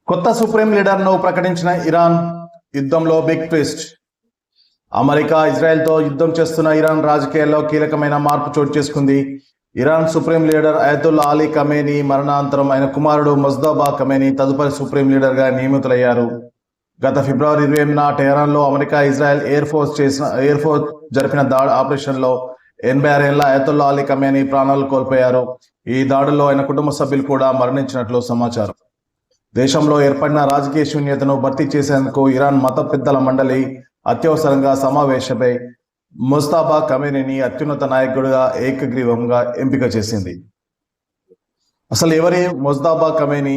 కొత్త సుప్రీం లీడర్ను ప్రకటించిన ఇరాన్ యుద్ధంలో బిగ్ ట్విస్ట్. అమెరికా ఇజ్రాయెల్తో యుద్ధం చేస్తున్న ఇరాన్ రాజకీయాల్లో కీలకమైన మార్పు చోటు చేసుకుంది. Iran supreme leader Ayatollah Ali Khamenei మరణానంతరం ఆయన కుమారుడు ముజ్తబా ఖమేనీ తదుపరి సుప్రీం లీడర్గా నియమితులయ్యారు. గత ఫిబ్రవరి 28న టెహరాన్లో అమెరికా ఇజ్రాయెల్ ఎయిర్ ఫోర్స్ జరిపిన ఆపరేషన్లో 86 ఏళ్ల అయతుల్లా అలీ ఖమేనీ ప్రాణాలు కోల్పోయారు. ఈ దాడుల్లో ఆయన కుటుంబ సభ్యులు కూడా మరణించినట్లు సమాచారం. దేశంలో ఏర్పడిన రాజకీయ శూన్యతను భర్తీ చేసేందుకు ఇరాన్ మత పెద్దల మండలి అత్యవసరంగా సమావేశమై ముజ్తబా ఖమేనీని అత్యున్నత నాయకుడిగా ఏకగ్రీవంగా ఎంపిక చేసింది. అసలు ఎవరి ముజ్తబా ఖమేనీ?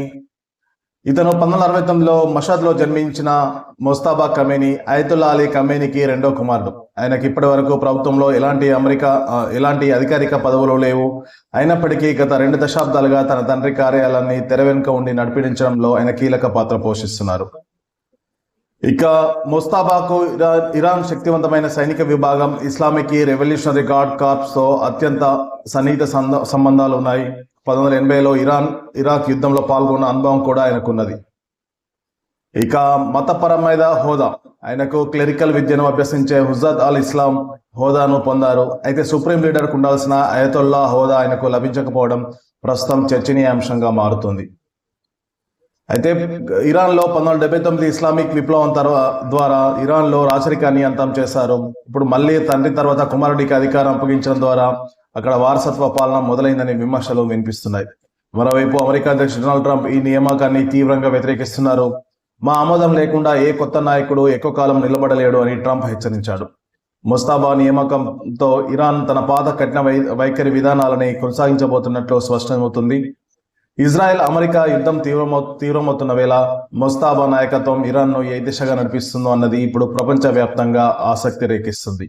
ఇతను 1969లో మషాద్లో జన్మించిన ముజ్తబా ఖమేనీ అయతుల్లా అలీ ఖమేనీకి రెండో కుమారుడు. ఆయనకి ఇప్పటి వరకు ప్రభుత్వంలో ఎలాంటి అధికారిక పదవులు లేవు. అయినప్పటికీ గత 2 దశాబ్దాలుగా తన తండ్రి కార్యాలయాన్ని తెర వెనుక ఉండి నడిపించడంలో ఆయన కీలక పాత్ర పోషిస్తున్నారు. ఇక ముజ్తబాకు ఇరాన్ శక్తివంతమైన సైనిక విభాగం ఇస్లామిక్ రెవల్యూషనరీ గార్డ్ కార్ప్స్ తో అత్యంత సన్నిహిత సంబంధాలు ఉన్నాయి. 1980లో ఇరాక్ యుద్ధంలో పాల్గొన్న అనుభవం కూడా ఆయనకున్నది. ఇక మతపరమైన హోదా, ఆయనకు క్లెరికల్ విద్యను అభ్యసించే హుజ్జత్ అల్ ఇస్లాం హోదాను పొందారు. అయితే సుప్రీం లీడర్కు ఉండాల్సిన అయతొల్లా హోదా ఆయనకు లభించకపోవడం ప్రస్తుతం చర్చనీయాంశంగా మారుతుంది. అయితే ఇరాన్లో 1979 ఇస్లామిక్ విప్లవం ద్వారా ఇరాన్లో రాచరికాన్ని అంతం చేశారు. ఇప్పుడు మళ్ళీ తండ్రి తర్వాత కుమారుడికి అధికారం అప్పగించడం ద్వారా అక్కడ వారసత్వ పాలన మొదలైందని విమర్శలు వినిపిస్తున్నాయి. మరోవైపు అమెరికా అధ్యక్షుడు డొనాల్డ్ ట్రంప్ ఈ నియామకాన్ని తీవ్రంగా వ్యతిరేకిస్తున్నారు. మా ఆమోదం లేకుండా ఏ కొత్త నాయకుడు ఎక్కువ కాలం నిలబడలేడు అని ట్రంప్ హెచ్చరించాడు. ముజ్తబా నియామకంతో ఇరాన్ తన పాత కఠిన వైఖరి విధానాలని కొనసాగించబోతున్నట్లు స్పష్టమవుతుంది. ఇజ్రాయెల్ అమెరికా యుద్ధం తీవ్రమవుతున్న వేళ ముజ్తబా నాయకత్వం ఇరాన్ను ఏ దిశగా నడిపిస్తుందో అన్నది ఇప్పుడు ప్రపంచవ్యాప్తంగా ఆసక్తి రేకిస్తుంది.